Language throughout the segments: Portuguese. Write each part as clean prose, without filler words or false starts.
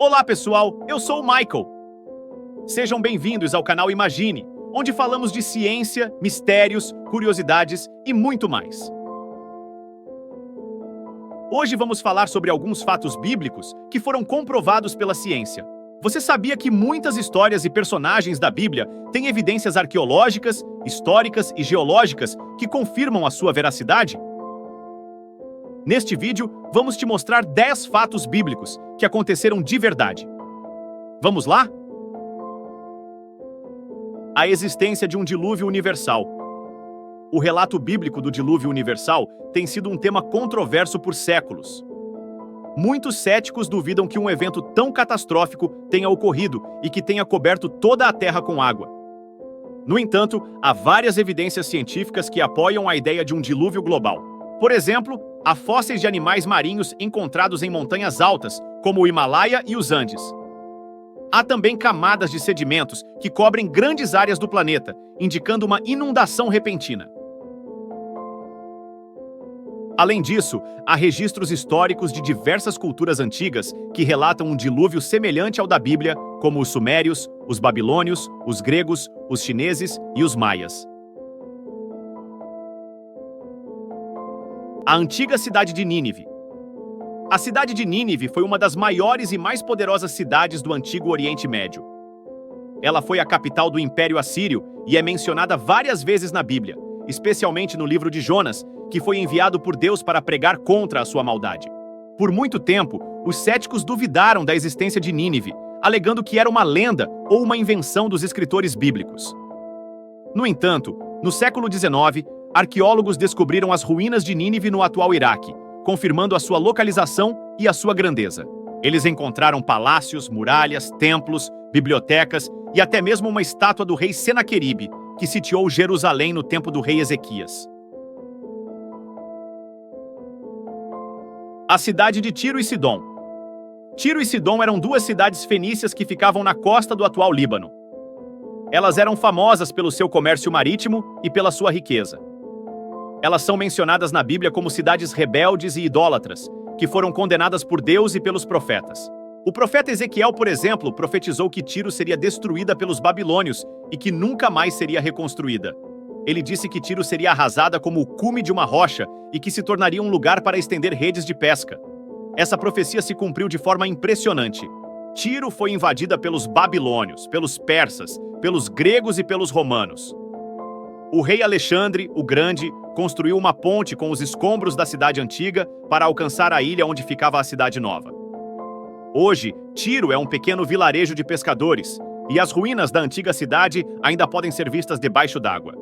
Olá pessoal, eu sou o Michael. Sejam bem-vindos ao canal Imagine, onde falamos de ciência, mistérios, curiosidades e muito mais. Hoje vamos falar sobre alguns fatos bíblicos que foram comprovados pela ciência. Você sabia que muitas histórias e personagens da Bíblia têm evidências arqueológicas, históricas e geológicas que confirmam a sua veracidade? Neste vídeo, vamos te mostrar 10 fatos bíblicos que aconteceram de verdade. Vamos lá? A existência de um dilúvio universal. O relato bíblico do dilúvio universal tem sido um tema controverso por séculos. Muitos céticos duvidam que um evento tão catastrófico tenha ocorrido e que tenha coberto toda a Terra com água. No entanto, há várias evidências científicas que apoiam a ideia de um dilúvio global. Por exemplo, há fósseis de animais marinhos encontrados em montanhas altas, como o Himalaia e os Andes. Há também camadas de sedimentos que cobrem grandes áreas do planeta, indicando uma inundação repentina. Além disso, há registros históricos de diversas culturas antigas que relatam um dilúvio semelhante ao da Bíblia, como os sumérios, os babilônios, os gregos, os chineses e os maias. A antiga cidade de Nínive. A cidade de Nínive foi uma das maiores e mais poderosas cidades do Antigo Oriente Médio. Ela foi a capital do Império Assírio e é mencionada várias vezes na Bíblia, especialmente no livro de Jonas, que foi enviado por Deus para pregar contra a sua maldade. Por muito tempo, os céticos duvidaram da existência de Nínive, alegando que era uma lenda ou uma invenção dos escritores bíblicos. No entanto, no século XIX, arqueólogos descobriram as ruínas de Nínive no atual Iraque, confirmando a sua localização e a sua grandeza. Eles encontraram palácios, muralhas, templos, bibliotecas e até mesmo uma estátua do rei Senaqueribe, que sitiou Jerusalém no tempo do rei Ezequias. A cidade de Tiro e Sidom. Tiro e Sidom eram duas cidades fenícias que ficavam na costa do atual Líbano. Elas eram famosas pelo seu comércio marítimo e pela sua riqueza. Elas são mencionadas na Bíblia como cidades rebeldes e idólatras, que foram condenadas por Deus e pelos profetas. O profeta Ezequiel, por exemplo, profetizou que Tiro seria destruída pelos babilônios e que nunca mais seria reconstruída. Ele disse que Tiro seria arrasada como o cume de uma rocha e que se tornaria um lugar para estender redes de pesca. Essa profecia se cumpriu de forma impressionante. Tiro foi invadida pelos babilônios, pelos persas, pelos gregos e pelos romanos. O rei Alexandre, o Grande, construiu uma ponte com os escombros da cidade antiga para alcançar a ilha onde ficava a cidade nova. Hoje, Tiro é um pequeno vilarejo de pescadores, e as ruínas da antiga cidade ainda podem ser vistas debaixo d'água.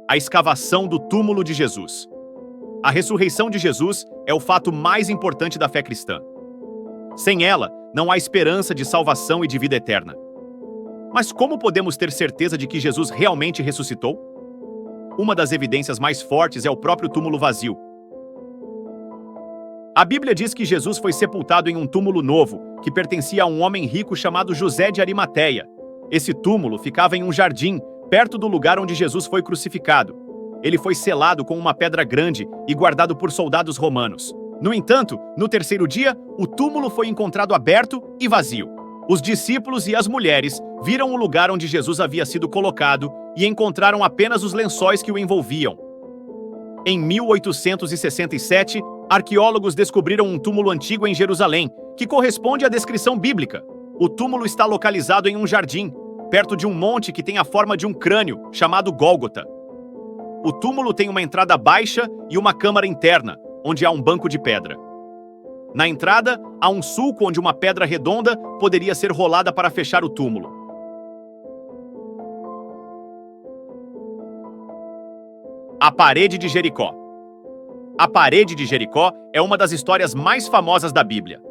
A escavação do túmulo de Jesus. A ressurreição de Jesus é o fato mais importante da fé cristã. Sem ela, não há esperança de salvação e de vida eterna. Mas como podemos ter certeza de que Jesus realmente ressuscitou? Uma das evidências mais fortes é o próprio túmulo vazio. A Bíblia diz que Jesus foi sepultado em um túmulo novo, que pertencia a um homem rico chamado José de Arimateia. Esse túmulo ficava em um jardim, perto do lugar onde Jesus foi crucificado. Ele foi selado com uma pedra grande e guardado por soldados romanos. No entanto, no terceiro dia, o túmulo foi encontrado aberto e vazio. Os discípulos e as mulheres viram o lugar onde Jesus havia sido colocado e encontraram apenas os lençóis que o envolviam. Em 1867, arqueólogos descobriram um túmulo antigo em Jerusalém, que corresponde à descrição bíblica. O túmulo está localizado em um jardim, perto de um monte que tem a forma de um crânio, chamado Gólgota. O túmulo tem uma entrada baixa e uma câmara interna, onde há um banco de pedra. Na entrada, há um sulco onde uma pedra redonda poderia ser rolada para fechar o túmulo. A Parede de Jericó. A Parede de Jericó é uma das histórias mais famosas da Bíblia.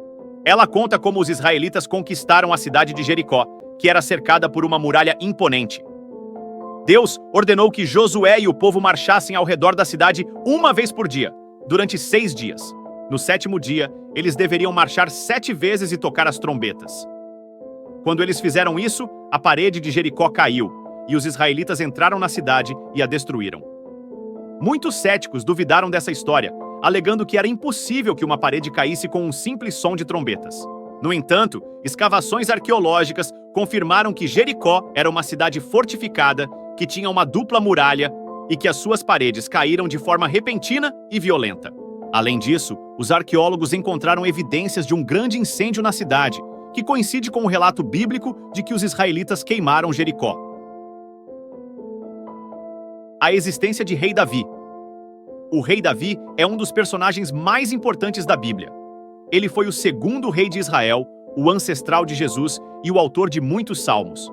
Ela conta como os israelitas conquistaram a cidade de Jericó, que era cercada por uma muralha imponente. Deus ordenou que Josué e o povo marchassem ao redor da cidade uma vez por dia, durante 6 dias. No 7º dia, eles deveriam marchar 7 vezes e tocar as trombetas. Quando eles fizeram isso, a parede de Jericó caiu, e os israelitas entraram na cidade e a destruíram. Muitos céticos duvidaram dessa história, alegando que era impossível que uma parede caísse com um simples som de trombetas. No entanto, escavações arqueológicas confirmaram que Jericó era uma cidade fortificada, que tinha uma dupla muralha e que as suas paredes caíram de forma repentina e violenta. Além disso, os arqueólogos encontraram evidências de um grande incêndio na cidade, que coincide com o relato bíblico de que os israelitas queimaram Jericó. A existência de Rei Davi. O rei Davi é um dos personagens mais importantes da Bíblia. Ele foi o segundo rei de Israel, o ancestral de Jesus e o autor de muitos salmos.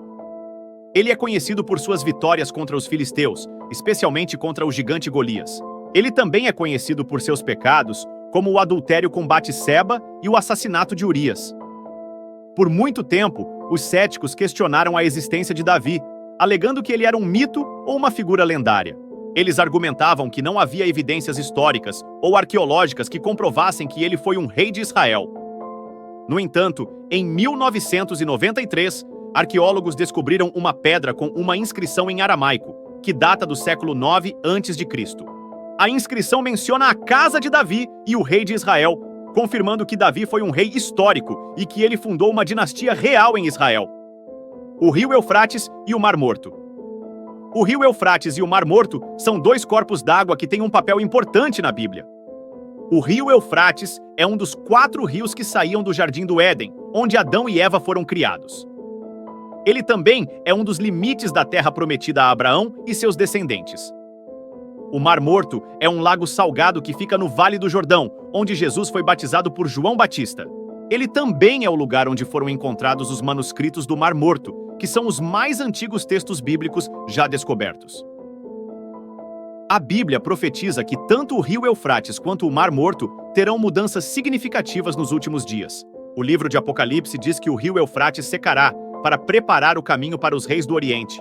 Ele é conhecido por suas vitórias contra os filisteus, especialmente contra o gigante Golias. Ele também é conhecido por seus pecados, como o adultério com Batseba e o assassinato de Urias. Por muito tempo, os céticos questionaram a existência de Davi, alegando que ele era um mito ou uma figura lendária. Eles argumentavam que não havia evidências históricas ou arqueológicas que comprovassem que ele foi um rei de Israel. No entanto, em 1993, arqueólogos descobriram uma pedra com uma inscrição em aramaico, que data do século 9 a.C. A inscrição menciona a casa de Davi e o rei de Israel, confirmando que Davi foi um rei histórico e que ele fundou uma dinastia real em Israel. O rio Eufrates e o Mar Morto. O rio Eufrates e o Mar Morto são dois corpos d'água que têm um papel importante na Bíblia. O rio Eufrates é um dos 4 rios que saíam do Jardim do Éden, onde Adão e Eva foram criados. Ele também é um dos limites da terra prometida a Abraão e seus descendentes. O Mar Morto é um lago salgado que fica no Vale do Jordão, onde Jesus foi batizado por João Batista. Ele também é o lugar onde foram encontrados os manuscritos do Mar Morto, que são os mais antigos textos bíblicos já descobertos. A Bíblia profetiza que tanto o rio Eufrates quanto o Mar Morto terão mudanças significativas nos últimos dias. O livro de Apocalipse diz que o rio Eufrates secará para preparar o caminho para os reis do Oriente.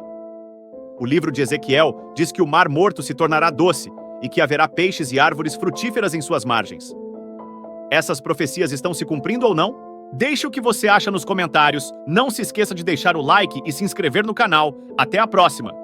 O livro de Ezequiel diz que o Mar Morto se tornará doce e que haverá peixes e árvores frutíferas em suas margens. Essas profecias estão se cumprindo ou não? Deixe o que você acha nos comentários, não se esqueça de deixar o like e se inscrever no canal. Até a próxima!